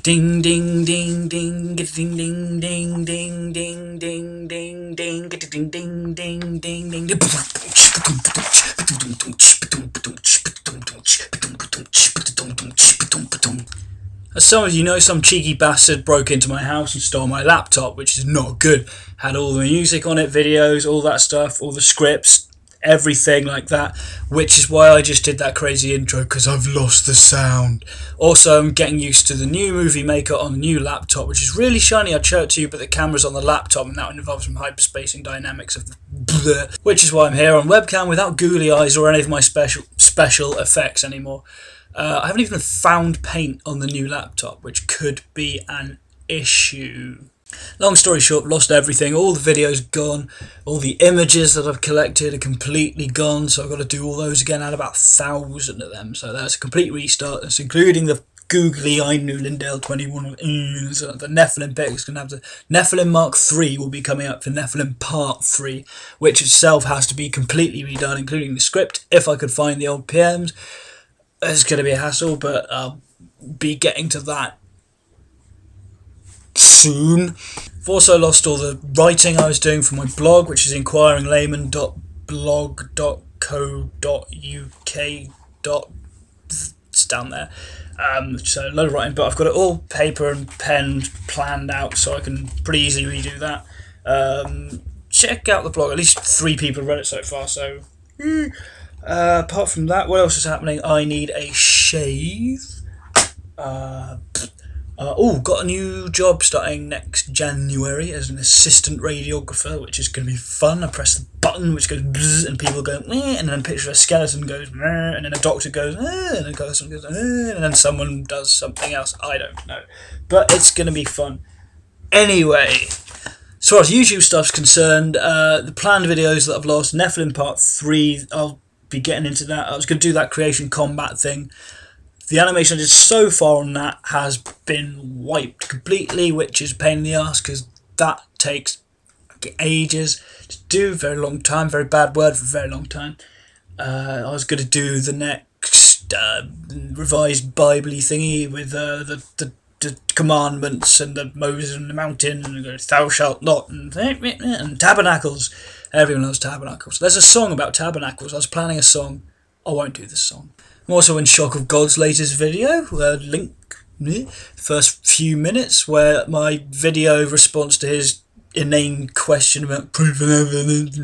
Ding ding ding ding ding ding ding ding ding ding ding ding ding ding ding ding ding. As some of you know, some cheeky bastard broke into my house and stole my laptop, which is not good. Had all the music on it, videos, all that stuff, all the scripts, everything like that, which is why I just did that crazy intro, because I've lost the sound. Also, I'm getting used to the new Movie Maker on the new laptop, which is really shiny. I'd show it to you, but the camera's on the laptop and that involves some hyperspacing dynamics of the bleh, which is why I'm here on webcam without googly eyes or any of my special effects anymore. I haven't even found paint on the new laptop, which could be an issue. Long story short, lost everything, all the videos gone, all the images that I've collected are completely gone, so I've got to do all those again. I had about 1,000 of them, so that's a complete restart. That's including the googly eye new Lindale 21, so the Nephilim bit is going to have the Nephilim Mark 3 will be coming up for Nephilim Part 3, which itself has to be completely redone, including the script, if I could find the old PMs. It's going to be a hassle, but I'll be getting to that soon. I've also lost all the writing I was doing for my blog, which is inquiringlayman.blog.co.uk. It's down there. So a load of writing, but I've got it all paper and pen planned out, so I can pretty easily redo that. Check out the blog. At least 3 people have read it so far, so... apart from that, what else is happening? I need a shave. Got a new job starting next January as an assistant radiographer, which is going to be fun. I press the button which goes bzz, and people go meh, and then a picture of a skeleton goes meh, and then a doctor goes and then a person goes and then someone does something else. I don't know, but it's going to be fun. Anyway, as far as YouTube stuff's concerned, the planned videos that I've lost, Nephilim Part 3, I'll be getting into that. I was going to do that creation combat thing. The animation I did so far on that has been wiped completely, which is a pain in the ass because that takes ages to do, very long time, very bad word for a very long time. I was going to do the next revised Bible-y thingy with the commandments and the Moses and the mountain and the thou shalt not and tabernacles. Everyone loves tabernacles. There's a song about tabernacles. I was planning a song. I won't do this song. I'm also in shock of God's latest video. Link first few minutes where my video response to his inane question about proof and evidence,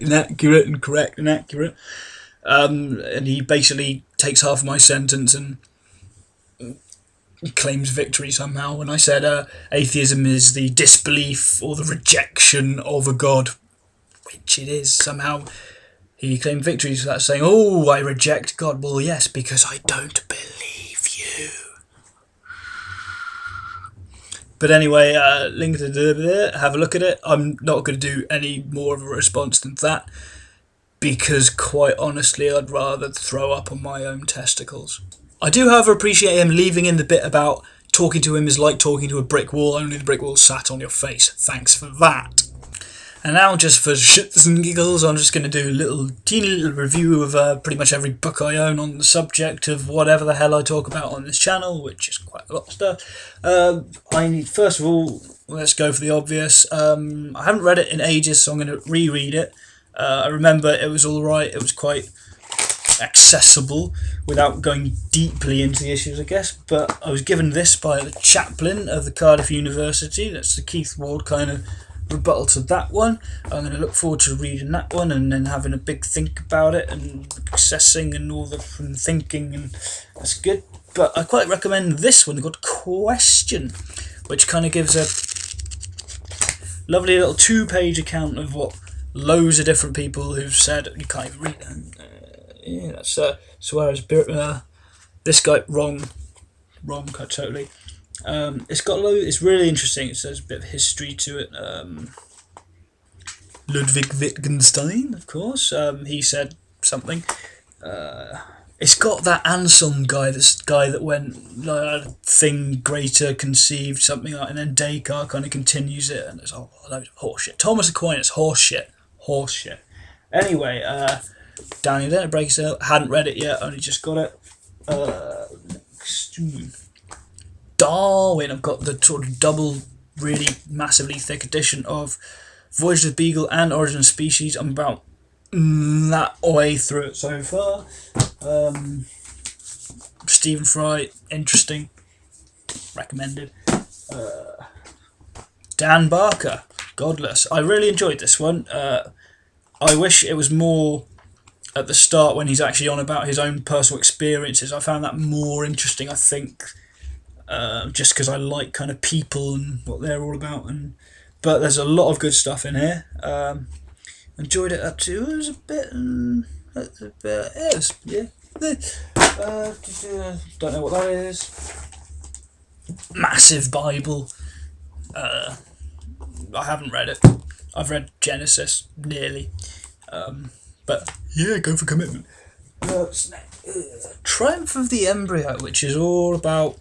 inaccurate and correct and accurate. And he basically takes half of my sentence and claims victory somehow when I said atheism is the disbelief or the rejection of a God, which it is. Somehow he claimed victory for that, saying, oh, I reject God. Well, yes, because I don't believe you. But anyway, link to the have a look at it. I'm not going to do any more of a response than that, because quite honestly I'd rather throw up on my own testicles. I do, however, appreciate him leaving in the bit about talking to him is like talking to a brick wall, only the brick wall sat on your face. Thanks for that. And now, just for shits and giggles, I'm just going to do a teeny little review of pretty much every book I own on the subject of whatever the hell I talk about on this channel, which is quite a lot of stuff. First of all, let's go for the obvious. I haven't read it in ages, so I'm going to reread it. I remember it was alright, it was quite accessible without going deeply into the issues, I guess, but I was given this by the chaplain of the Cardiff University. That's the Keith Ward kind of rebuttal to that one. I'm going to look forward to reading that one and then having a big think about it and assessing and all the thinking, and that's good. But I quite recommend this one. They've got Question, which kind of gives a lovely little 2-page account of what loads of different people who've said, you can't even read it. Yeah, that's Suarez. This guy wrong, totally. It's really interesting. It says a bit of history to it. Ludwig Wittgenstein, of course. He said something. It's got that Anselm guy, this guy that went thing greater conceived something like, and then Descartes kind of continues it, and there's a load of horseshit. Thomas Aquinas, horseshit. Anyway, down here, it breaks out. Hadn't read it yet, only just got it. Darwin. I've got the sort of double, really massively thick edition of Voyage of the Beagle and Origin of Species. I'm about that way through it so far. Stephen Fry, interesting, recommended. Dan Barker, Godless. I really enjoyed this one. I wish it was more at the start when he's actually on about his own personal experiences. I found that more interesting, I think, just because I like kind of people and what they're all about. But there's a lot of good stuff in here. Enjoyed it up to. It was a bit. It was, yeah. Don't know what that is. Massive Bible. I haven't read it. I've read Genesis nearly. But yeah, go for commitment. Triumph of the Embryo, which is all about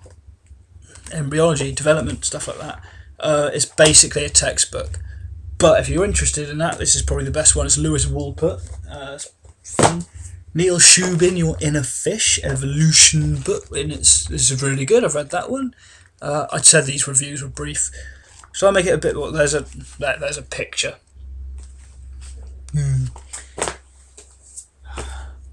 embryology, development, stuff like that. It's basically a textbook. But if you're interested in that, this is probably the best one. It's Lewis Wolpert. It's fun. Neil Shubin, Your Inner Fish, Evolution book. And this is really good. I've read that one. I'd said these reviews were brief. So I'll make it a bit more. There's a picture.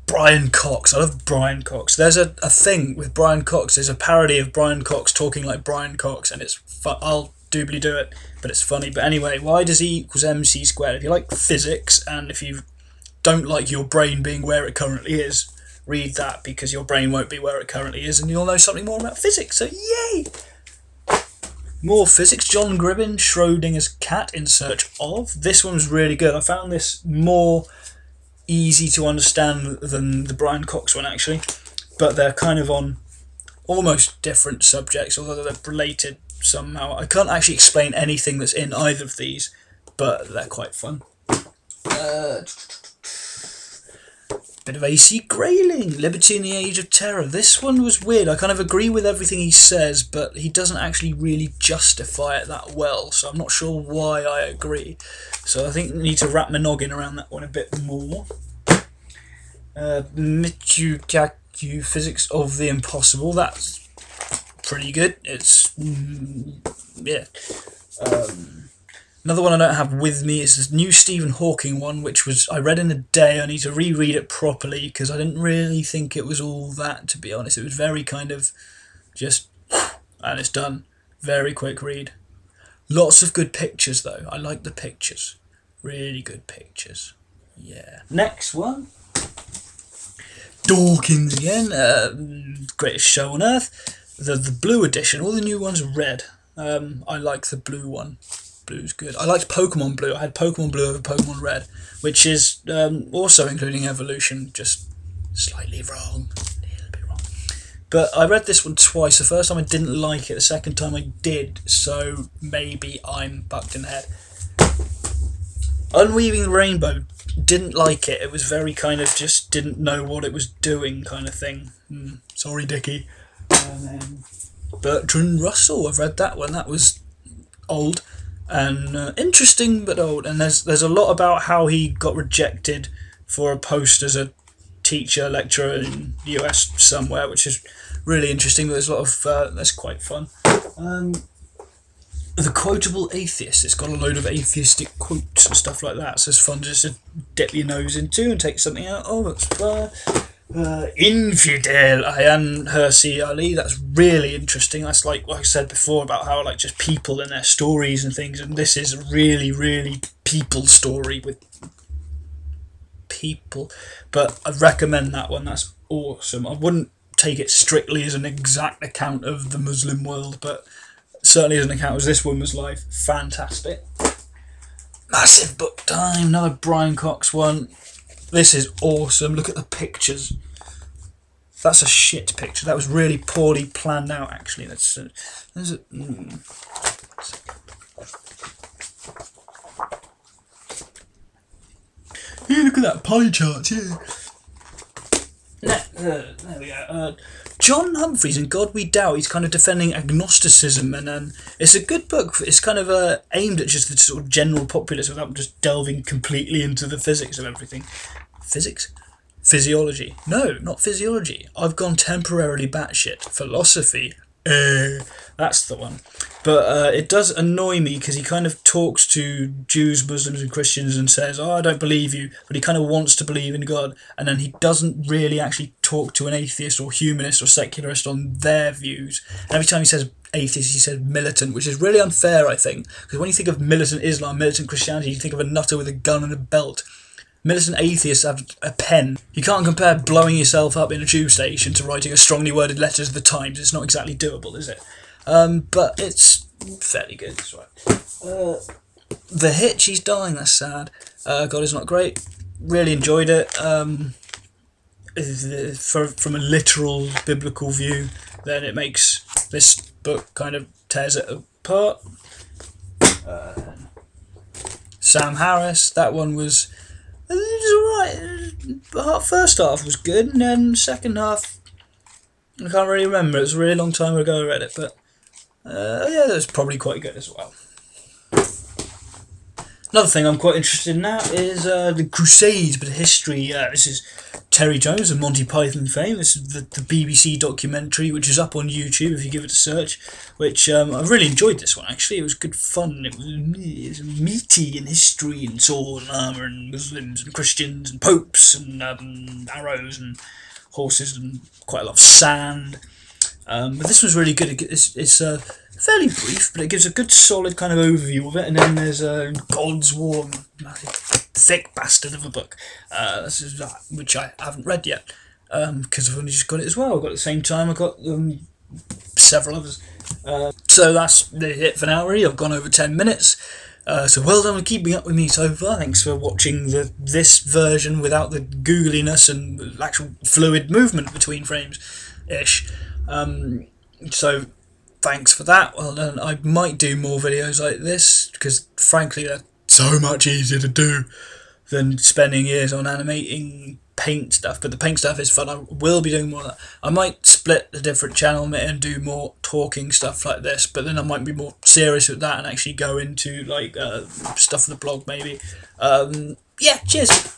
Brian Cox. I love Brian Cox. There's a thing with Brian Cox. There's a parody of Brian Cox talking like Brian Cox, and it's fun. I'll doobly do it, but it's funny. But anyway, Y does E equals MC squared. If you like physics, and if you don't like your brain being where it currently is, read that, because your brain won't be where it currently is, and you'll know something more about physics. So yay! More physics. John Gribbin, Schrodinger's Cat in Search of. This one was really good. I found this more easy to understand than the Brian Cox one, actually, but they're kind of on almost different subjects, although they're related somehow. I can't actually explain anything that's in either of these, but they're quite fun. Bit of AC Grayling, Liberty in the Age of Terror. This one was weird. I kind of agree with everything he says, but he doesn't actually really justify it that well, so I'm not sure why I agree. So I think we need to wrap my noggin around that one a bit more. Michikaku, Physics of the Impossible. That's pretty good. It's yeah. Another one I don't have with me is this new Stephen Hawking one, which I read in a day. I need to reread it properly because I didn't really think it was all that, to be honest. It was very kind of just, and it's done. Very quick read. Lots of good pictures though. I like the pictures. Really good pictures. Yeah. Next one. Dawkins again. Greatest Show on Earth. The blue edition. All the new ones are red. I like the blue one. Blue's good. I liked Pokemon Blue. I had Pokemon Blue over Pokemon Red, which is also including evolution, just slightly wrong. A little bit wrong. But I read this one twice. The first time I didn't like it, the second time I did, so maybe I'm bucked in the head. Unweaving the Rainbow, didn't like it. It was very kind of just didn't know what it was doing kind of thing. Sorry, Dickie. And then Bertrand Russell, I've read that one. That was old. And interesting but old, and there's a lot about how he got rejected for a post as a teacher lecturer in the US somewhere, which is really interesting. But there's a lot of that's quite fun. The Quotable Atheist, it's got a load of atheistic quotes and stuff like that, so it's fun just to dip your nose into and take something out. Oh, that's fun. Infidel, Ayaan Hirsi Ali. That's really interesting. That's like I said before about how I like just people and their stories and things, and this is a really, really people story with people. But I recommend that one. That's awesome. I wouldn't take it strictly as an exact account of the Muslim world, but certainly as an account of this woman's life. Fantastic. Massive Book Time. Another Brian Cox one. This is awesome. Look at the pictures. That's a shit picture. That was really poorly planned out, actually. That's yeah, look at that pie chart. Yeah. There we go. John Humphreys, In God We Doubt. He's kind of defending agnosticism, and it's a good book. It's kind of aimed at just the sort of general populace without just delving completely into the physics of everything. Physics? Physiology. No, not physiology. I've gone temporarily batshit. Philosophy. That's the one. But it does annoy me because he kind of talks to Jews, Muslims and Christians and says, oh, I don't believe you, but he kind of wants to believe in God, and then he doesn't really actually talk to an atheist or humanist or secularist on their views. And every time he says atheist, he says militant, which is really unfair, I think, because when you think of militant Islam, militant Christianity, you think of a nutter with a gun and a belt. Militant atheists have a pen. You can't compare blowing yourself up in a tube station to writing a strongly worded letter to the Times. It's not exactly doable, is it? But it's fairly good. It's right. The Hitch, he's dying. That's sad. God is not great. Really enjoyed it. From a literal biblical view, then it makes this book kind of tears it apart. Sam Harris, that one was. It was alright. First half was good, and then second half, I can't really remember. It was a really long time ago I read it, but yeah, it was probably quite good as well. Another thing I'm quite interested in now is the Crusades, but history. This is Terry Jones of Monty Python fame. This is the BBC documentary, which is up on YouTube if you give it a search. Which I really enjoyed this one actually. It was good fun. It was meaty in history and sword and armour and Muslims and Christians and popes and arrows and horses and quite a lot of sand. But this was really good. It's fairly brief, but it gives a good solid kind of overview of it. And then there's God's War, massive thick bastard of a book, which I haven't read yet because I've only just got it as well. I've got it at the same time. I've got several others. So that's it for now. Really, I've gone over 10 minutes. So well done for keeping up with me so far. Thanks for watching this version without the googliness and actual fluid movement between frames ish. So thanks for that. Well done. I might do more videos like this because frankly they're so much easier to do than spending years on animating paint stuff, but the paint stuff is fun. I will be doing more of that. I might split a different channel and do more talking stuff like this, but then I might be more serious with that and actually go into like stuff for the blog maybe. Yeah, cheers.